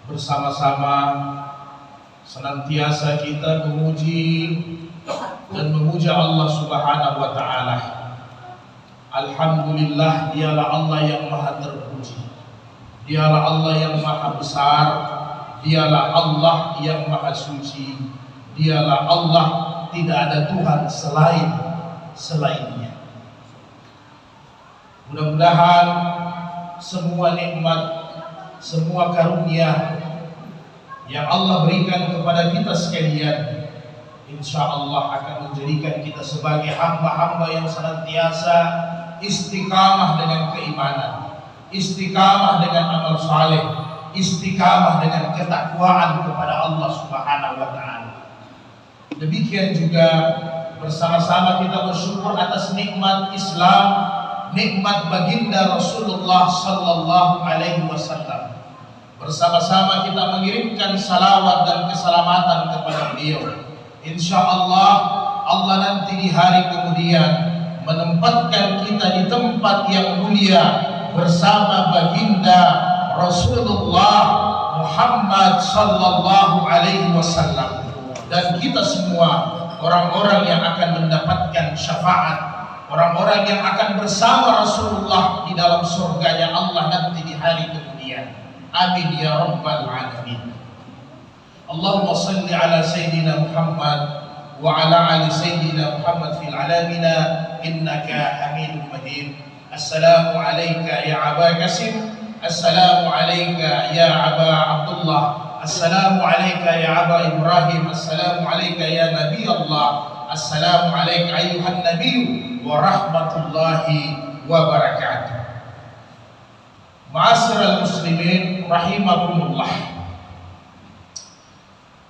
bersama-sama senantiasa kita memuji dan memuja Allah Subhanahu wa taala. Alhamdulillah, dialah Allah yang maha terpuji. Dialah Allah yang maha besar. Dialah Allah yang maha suci. Dialah Allah, tidak ada Tuhan selainnya. Mudah-mudahan semua nikmat, semua karunia yang Allah berikan kepada kita sekalian, insya Allah akan menjadikan kita sebagai hamba-hamba yang senantiasa istiqamah dengan keimanan, istiqamah dengan amal saleh, istiqamah dengan ketakwaan kepada Allah Subhanahu wa taala. Demikian juga bersama-sama kita bersyukur atas nikmat Islam, nikmat baginda Rasulullah sallallahu alaihi wasallam. Bersama-sama kita mengirimkan salawat dan keselamatan kepada beliau. Insyaallah Allah nanti di hari kemudian menempatkan kita di tempat yang mulia bersama baginda Rasulullah Muhammad sallallahu alaihi wasallam, dan kita semua orang-orang yang akan mendapatkan syafaat, orang-orang yang akan bersama Rasulullah di dalam surganya Allah nanti di hari kemudian. Amin ya rabbal alamin. Allahumma salli ala sayyidina Muhammad wa ala ali sayyidina Muhammad fil alamina innaka Hamidum Majid. Assalamu alayka ya Aba Qasim. Assalamu alayka ya Aba Abdullah. Assalamu alayka ya Aba Ibrahim. Assalamu alayka ya Nabi Allah. Assalamu alayka ayuhan Nabi wa rahmatullahi wa barakatuh. Ma'asyiral muslimin rahimakumullah.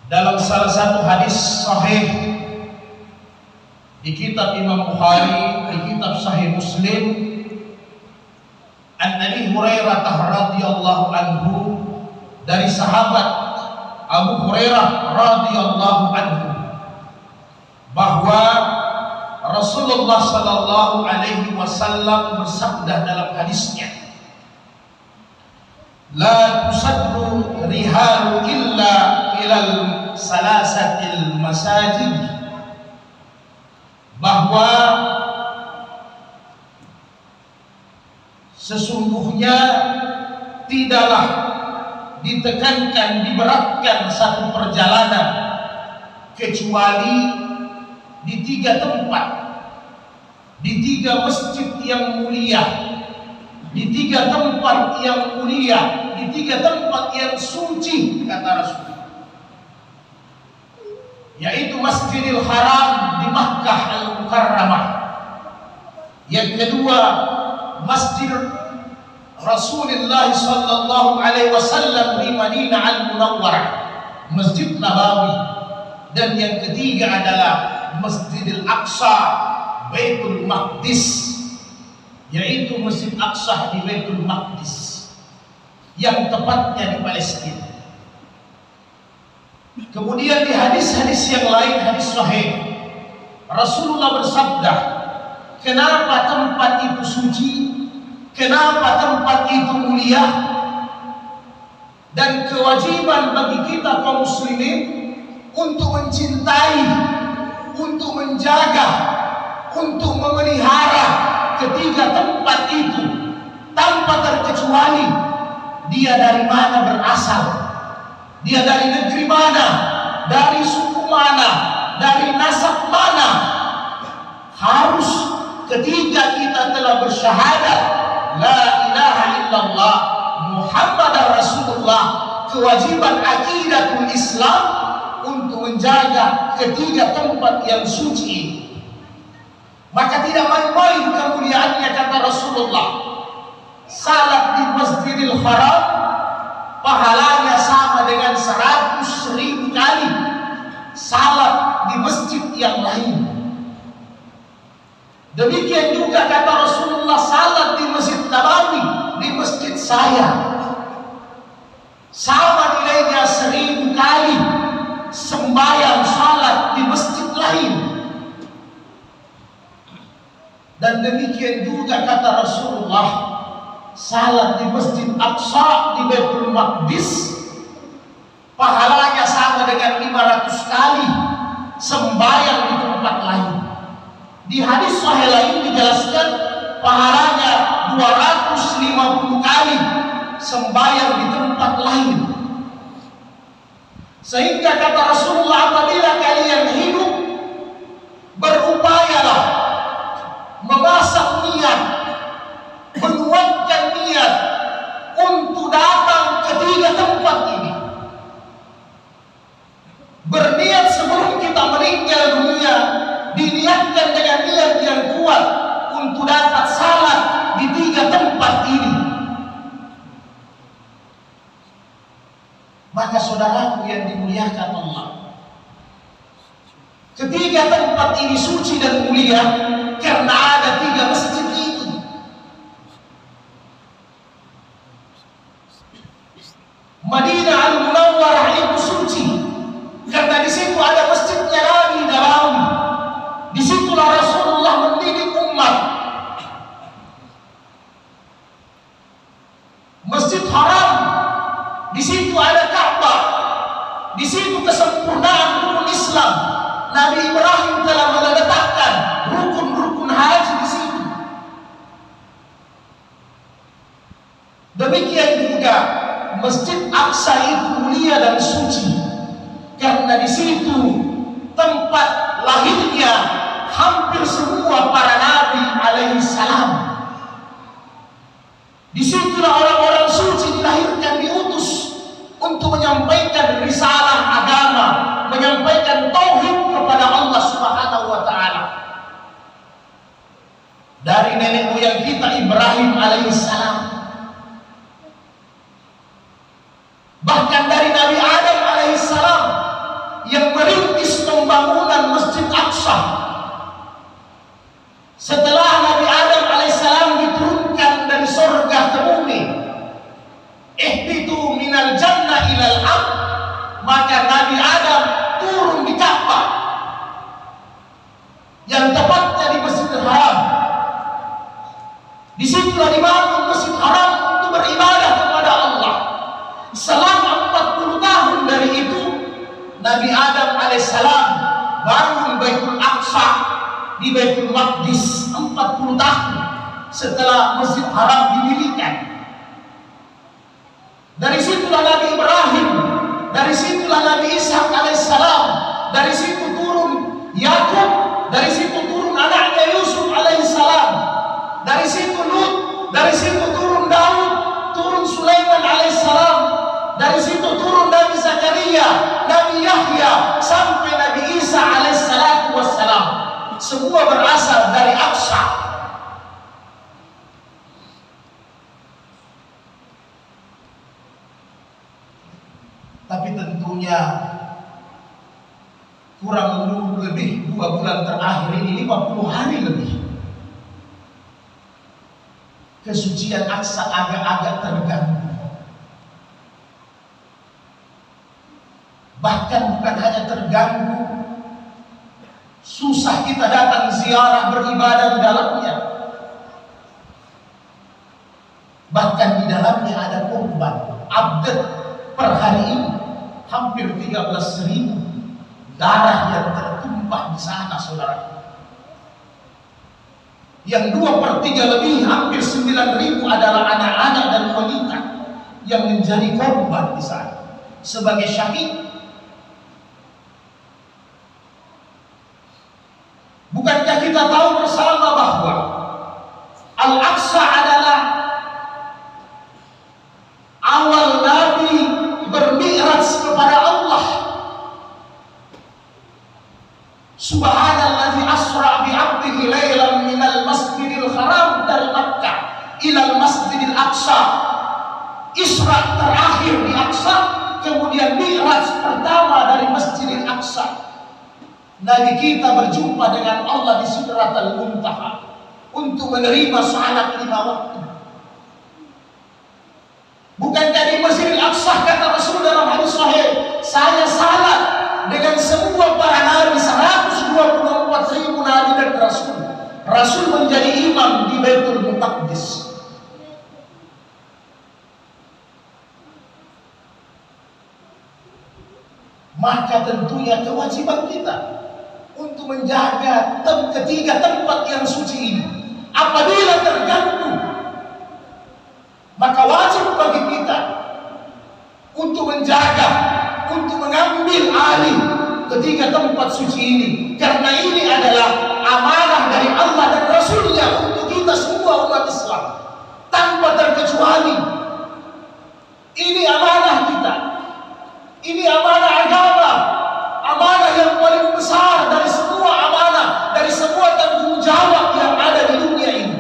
Dalam salah satu hadis sahih di kitab Imam Bukhari, di kitab Sahih Muslim, an Abi Hurairah radhiyallahu anhu, dari sahabat Abu Hurairah radhiyallahu anhu, bahwa Rasulullah sallallahu alaihi wasallam bersabda dalam hadisnya, la tusaddu rihalu illa ilal salasatil masajid, bahwa sesungguhnya tidaklah ditekankan, diberatkan satu perjalanan kecuali di 3 tempat, di 3 masjid yang mulia, di 3 tempat yang mulia, di 3 tempat yang suci, kata Rasul, yaitu Masjidil Haram di Makkah Al-Mukarramah, yang kedua Masjid Rasulullah sallallahu alaihi wasallam di Madinah Al-Munawwarah, Masjid Nabawi, dan yang ketiga adalah Masjidil Aqsa, Baitul Maqdis, yaitu Masjid Aqsa di Baitul Maqdis, yang tepatnya di Palestina. Kemudian di hadis-hadis yang lain, hadis sahih, Rasulullah bersabda, kenapa tempat itu suci, kenapa tempat itu mulia, dan kewajiban bagi kita kaum muslimin untuk mencintai, untuk menjaga, untuk memelihara ketiga tempat itu tanpa terkecuali dia dari mana berasal, dia dari negeri mana, dari suku mana, dari nasab mana. Harus ketika kita telah bersyahadat la ilaha illallah Muhammadar Rasulullah, kewajiban akidatul Islam untuk menjaga ketiga tempat yang suci. Maka tidak main-main kemuliaannya, kata Rasulullah. Salat di Masjidil Haram pahalanya sama dengan 100.000 kali salat di masjid yang lain. Demikian juga kata Rasulullah, salat di Masjid Nabawi, di masjid saya, sama nilainya 1000 kali sembahyang salat di masjid lain. Dan demikian juga kata Rasulullah, salat di Masjid Aqsa di Baitul Maqdis pahalanya sama dengan 500 kali sembahyang di tempat lain. Di hadis sahih lain dijelaskan pahalanya 250 kali sembahyang di tempat lain. Sehingga kata Rasulullah, apabila kalian hidup, berupayalah memasang niat, menguatkan niat untuk datang ke 3 tempat ini. Berniat sebelum kita meninggal dunia, diniatkan dengan niat yang kuat untuk dapat salat di 3 tempat ini. Maka saudaraku yang dimuliakan Allah, ketiga tempat ini suci dan mulia karena ada 3 masjid ini. Madinah Al-Munawwarah itu suci karena di situ ada masjidnya Nabi Nabawi. Di situlah Rasulullah mendidik umat. Masjid Haram, di situ ada Ka'bah. Di situ kesempurnaan rukun Islam. Nabi Ibrahim telah meletakkan rukun-rukun haji di situ. Demikian juga Masjid Aqsa itu mulia dan suci karena di situ tempat lahirnya hampir semua para nabi alaihi salam. Di situlah orang-orang suci dilahirkan, diutus untuk menyampaikan risalah agama, menyampaikan tauhid kepada Allah Subhanahu wa taala. Dari nenek moyang kita Ibrahim alaihissalam, bahkan dari Nabi Adam alaihissalam yang merintis pembangunan Masjid Aqsa. Setelah Nabi Adam alaihissalam diturunkan dari surga ke bumi, ihbitu minal jannah ilal ard, maka Nabi Adam turun di Ka'bah yang tepatnya di Masjidil Haram. Disitulah dibangun Masjid Haram untuk beribadah kepada Allah. Selama 40 tahun dari itu Nabi Adam alaihissalam bangun Baitul Aqsa di Baitul Maqdis 40 tahun setelah Masjid Haram didirikan. Dari situlah Nabi Ibrahim, dari situlah Nabi Ishak alaihissalam, dari situ turun Yakub, dari situ turun anaknya Yusuf alaihissalam, dari situ Lut, dari situ turun Daud, turun Sulaiman alaihissalam, dari situ turun Nabi Zakaria, Nabi Yahya, sampai Nabi Isa alaihissalatu wassalam. Semua berasal dari Aqsa. Tapi tentunya kurang lebih 2 bulan terakhir ini, 50 hari lebih, kesucian Aqsa agak-agak terganggu. Bahkan bukan hanya terganggu, susah kita datang ziarah beribadah di dalamnya. Bahkan di dalamnya ada korban abad per hari ini hampir 13.000 darah yang tertumpah di sana, saudara. Yang 2/3 lebih, hampir 9.000 adalah anak-anak dan wanita yang menjadi korban di sana sebagai syahid. Bukankah kita tahu bersama bahwa Al-Aqsa adalah awal Nabi bermi'raj kepada Allah. Subhanalladzi asra bi'abdihi lailan minal masjidil haram dari Makkah ilal masjidil Aqsa. Isra terakhir di Aqsa, kemudian mi'raj pertama dari Masjidil Aqsa. Nabi kita berjumpa dengan Allah di Sidratul Muntaha untuk menerima salat 5 waktu. Bukankah di Masjidil Aqsa kata Rasul dalam hadis sahih, saya salat dengan semua para nabi, 124.000 nabi dan rasul. Rasul menjadi imam di Baitul Maqdis. maka tentunya kewajiban kita untuk menjaga ketiga tempat yang suci ini. Apabila terganggu, maka wajib bagi kita untuk menjaga, untuk mengambil alih ketiga tempat suci ini, karena ini adalah amanah dari Allah dan Rasul-Nya untuk kita semua umat Islam tanpa terkecuali. Ini amanah kita, ini amanah agama, amanah yang paling besar dari semua amanah, dari semua tanggung jawab yang ada di dunia ini.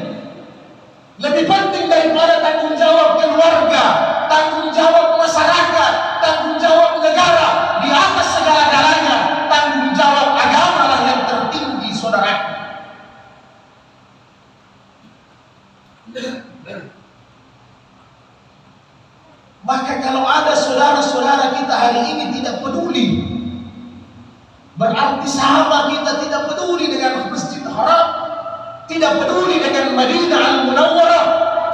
Lebih penting daripada tanggung jawab keluarga, tanggung jawab masyarakat, tanggung jawab negara, di atas segala-galanya tanggung jawab agama lah yang tertinggi, saudara. Maka kalau ada saudara-saudara kita hari ini tidak peduli, berarti sahabat kita tidak peduli dengan Masjidil Haram, tidak peduli dengan Madinah Al-Munawwarah,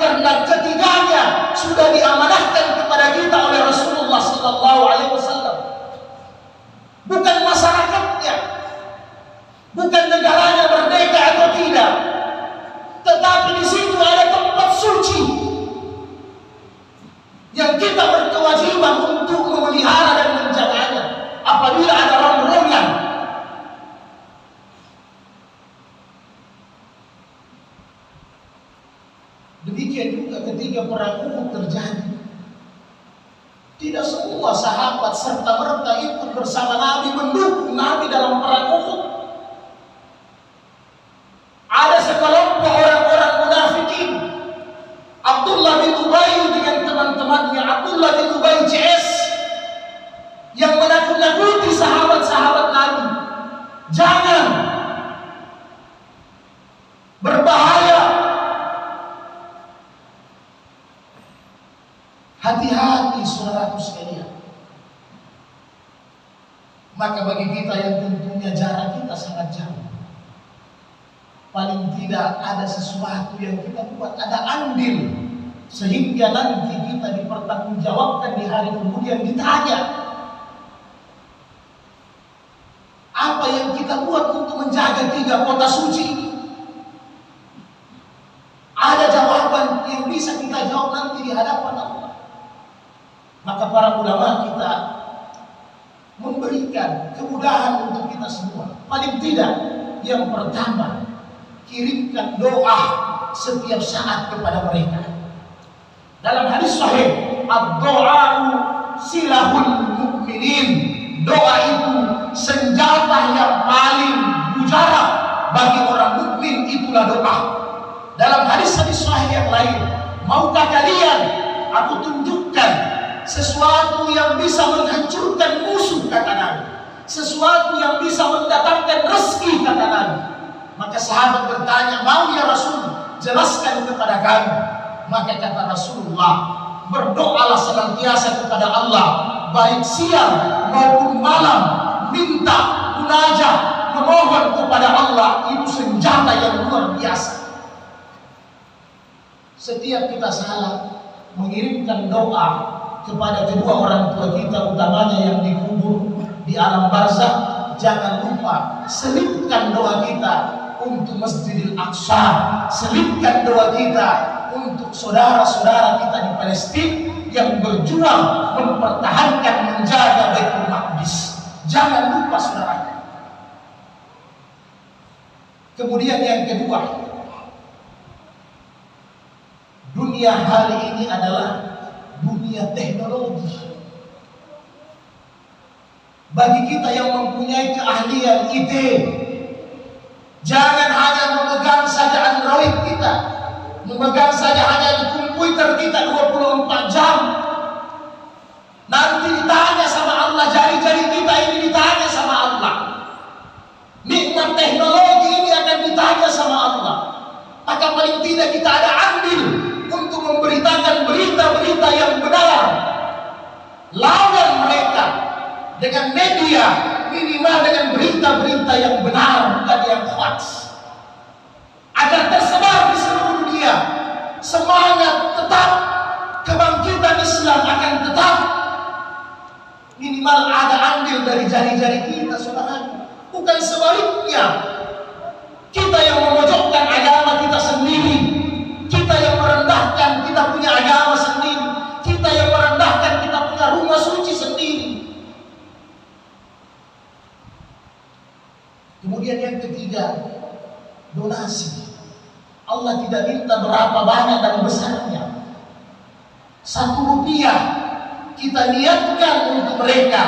karena ketiganya sudah diamanahkan kepada kita oleh Rasulullah SAW. Bukan masyarakatnya, bukan negaranya merdeka atau tidak, tetapi di situ ada tempat suci yang kita berkewajiban untuk memelihara dan menjaganya. Apabila ada rombongan demikian juga ketika perang Uhud terjadi, tidak semua sahabat serta-merta ikut bersama Nabi mendukung Nabi dalam perang Uhud. Ada sekelompok orang-orang munafikin, Abdullah bin Ubay dengan teman-temannya, Abdullah bin Ubay CS, yang menakut-nakuti sahabat-sahabat Nabi. Jangan, berbahaya, hati-hati saudaraku sekalian. Maka bagi kita yang tentunya jarak kita sangat jauh, paling tidak ada sesuatu yang kita buat, ada andil, sehingga nanti kita dipertanggungjawabkan di hari kemudian, ditanya apa yang kita buat untuk menjaga tiga kota suci ini. Ada jawaban yang bisa kita jawab nanti di hadapan Allah. Maka para ulama kita memberikan kemudahan untuk kita semua. Paling tidak, yang pertama, kirimkan doa setiap saat kepada mereka. Dalam hadis sahih, ad-do'a'u silahul mu'minin, doa itu senjata yang paling mujarab bagi orang mukmin, itulah doa. Dalam hadis-hadis sahih yang lain, maukah kalian aku tunjukkan sesuatu yang bisa menghancurkan musuh, kata Nabi, sesuatu yang bisa mendatangkan rezeki, kata Nabi. Maka sahabat bertanya, mau ya Rasul, jelaskan kepada kami. Maka kata Rasulullah, berdoalah senantiasa kepada Allah, baik siang maupun malam, minta, munajat, memohon kepada Allah. Itu senjata yang luar biasa. Setiap kita salat, mengirimkan doa kepada kedua orang tua kita, utamanya yang dikubur di alam barzakh, jangan lupa selipkan doa kita untuk Masjidil Aqsa, selipkan doa kita untuk saudara-saudara kita di Palestina yang berjuang mempertahankan, menjaga Baitul Maqdis. Jangan lupa saudara. Kemudian yang kedua, dunia hari ini adalah dunia teknologi. Bagi kita yang mempunyai keahlian IT, jangan hanya memegang saja Android kita, memegang saja hanya di komputer kita 24 jam. Nanti ditanya sama Allah, jari-jari kita ini ditanya sama Allah. Nikmat teknologi ini akan ditanya sama Allah. Maka paling tidak kita ada andil untuk memberitakan berita-berita yang benar. Lawan mereka dengan media, minimal dengan berita-berita yang benar, bukan yang hoax, agar tersebar di seluruh dunia. Semangat tetap, kebangkitan Islam akan tetap. Minimal ada andil dari jari-jari kita, saudara. Bukan sebaliknya. Kita yang memojokkan agama kita sendiri, kita yang merendahkan kita punya agama sendiri, kita yang merendahkan kita punya rumah suci sendiri. Kemudian yang ketiga, donasi. Allah tidak minta berapa banyak dan besarnya. 1 rupiah kita niatkan untuk mereka,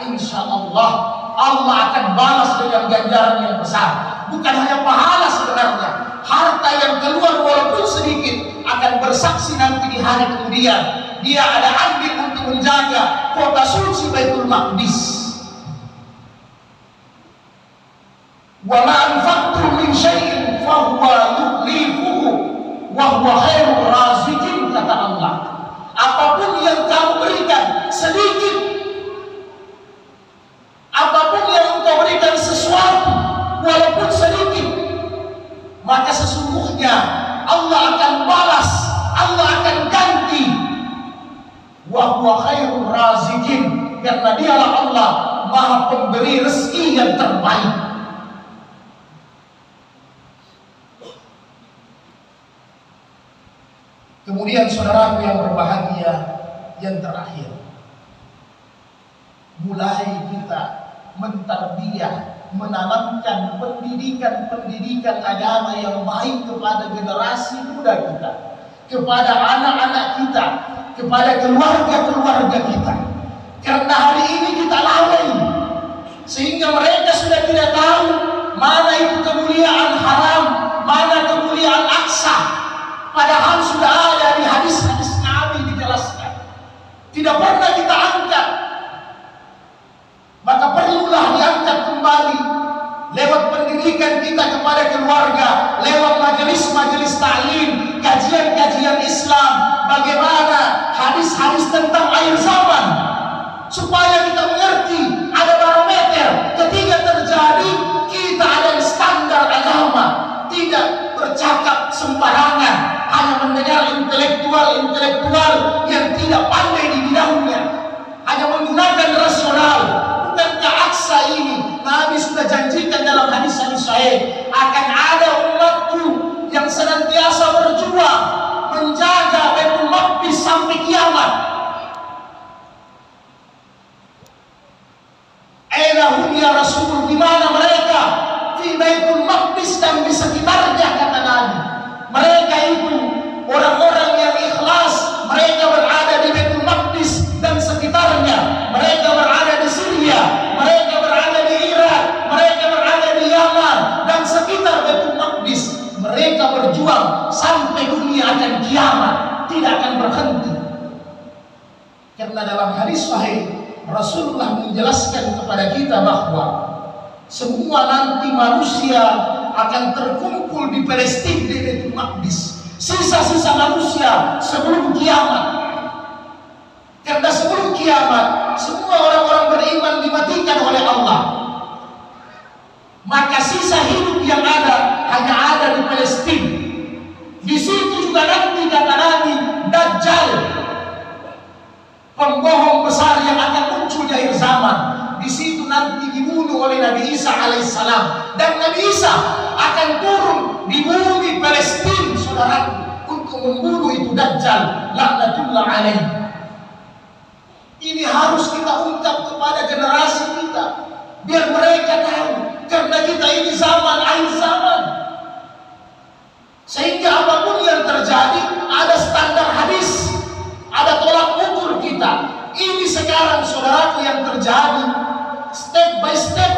insya Allah Allah akan balas dengan ganjaran yang besar. Bukan hanya pahala sebenarnya, harta yang keluar walaupun sedikit akan bersaksi nanti di hari kemudian. Dia ada andil untuk menjaga kota suci Baitul Maqdis. Wa ma anfaqtum min syai'in fa huwa yukhlifuhu wa huwa khairur raziqin, kata Allah. Apapun yang kamu berikan sedikit, apapun yang engkau berikan sesuatu walaupun sedikit, maka sesungguhnya Allah akan balas, Allah akan ganti. Wa huwa khairur raziqin, karena dialah Allah Maha pemberi rezeki yang terbaik. Kemudian saudaraku yang berbahagia, yang terakhir, mulai kita mentarbiyah, menanamkan pendidikan agama yang baik kepada generasi muda kita, kepada anak-anak kita, kepada keluarga-keluarga kita. Karena hari ini kita lalai, sehingga mereka sudah tidak tahu mana itu kemuliaan haram, mana kemuliaan aksa. Padahal sudah ada di hadis-hadis Nabi dijelaskan. Tidak pernah kita angkat. Maka perlulah diangkat kembali lewat pendidikan kita kepada keluarga, lewat majelis-majelis ta'lim, kajian-kajian Islam, bagaimana hadis-hadis tentang akhir zaman, supaya kita mengerti ada barometer ketika terjadi kita ada standar agama, tidak bercakap sembarangan, hanya mendengar intelektual yang tidak pandai di bidangnya, hanya menggunakan rasional. Bukankah aksa ini Nabi sudah janjikan dalam hadis-hadis sahih, akan ada umatku yang senantiasa berjuang menjaga Baitul Maqdis sampai kiamat. Ainahum ya Rasul, di mana mereka? Di Baitul Maqdis dan di sekitarnya, kata Nabi. Mereka itu orang-orang yang ikhlas, mereka berada di Baitul Maqdis dan sekitarnya. Mereka berada di Syria, mereka berada di Irak, mereka berada di Yaman dan sekitar Baitul Maqdis. Mereka berjuang sampai dunia akan kiamat, tidak akan berhenti. Karena dalam hadis sahih Rasulullah menjelaskan kepada kita bahwa semua nanti manusia akan terkumpul di Palestina, di Baitul Maqdis. Sisa-sisa manusia sebelum kiamat. Karena sebelum kiamat semua orang-orang beriman dimatikan oleh Allah. Maka sisa hidup yang ada hanya ada di Palestina. Di situ juga nanti, kata Nabi, Dajjal, pembohong besar yang akan muncul di akhir zaman. Di situ nanti dibunuh oleh Nabi Isa alaihissalam, dan Nabi Isa akan turun di bumi Palestina, saudara, untuk membunuh itu Dajjal, laknatullah alaihi. Ini harus kita ungkap kepada generasi kita, biar mereka tahu, karena kita ini zaman akhir zaman. Sehingga apapun yang terjadi ada standar hadis, ada tolak ukur kita. Ini sekarang saudaraku yang terjadi step by step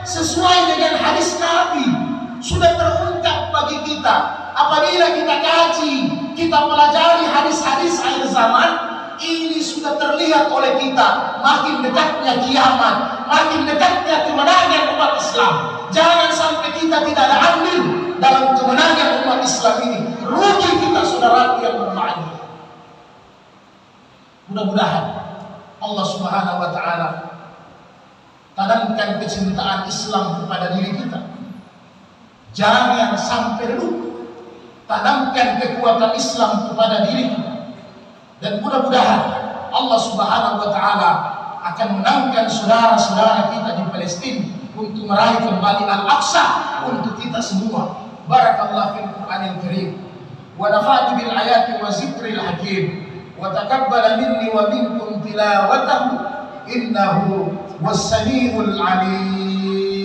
sesuai dengan hadis Nabi, sudah terungkap bagi kita. Apabila kita kaji, kita pelajari hadis-hadis akhir zaman, ini sudah terlihat oleh kita makin dekatnya kiamat, makin dekatnya kemenangan umat Islam. Jangan sampai kita tidak ada andil dalam kemenangan umat Islam ini. Rugi kita, saudaraku yang berbahagia. Mudah-mudahan Allah Subhanahu wa taala tanamkan kecintaan Islam kepada diri kita. Jangan sampai lupa. Tanamkan kekuatan Islam kepada diri kita. Dan mudah-mudahan Allah Subhanahu wa taala akan menangkan saudara-saudara kita di Palestina untuk meraih kembali Al-Aqsa untuk kita semua. Barakallahu fil Qur'anil Karim wa nafa'ani bil ayati wa zikril hakim wa taqabbala minni wa minkum tilawatahu innahu was-sami'ul 'alim.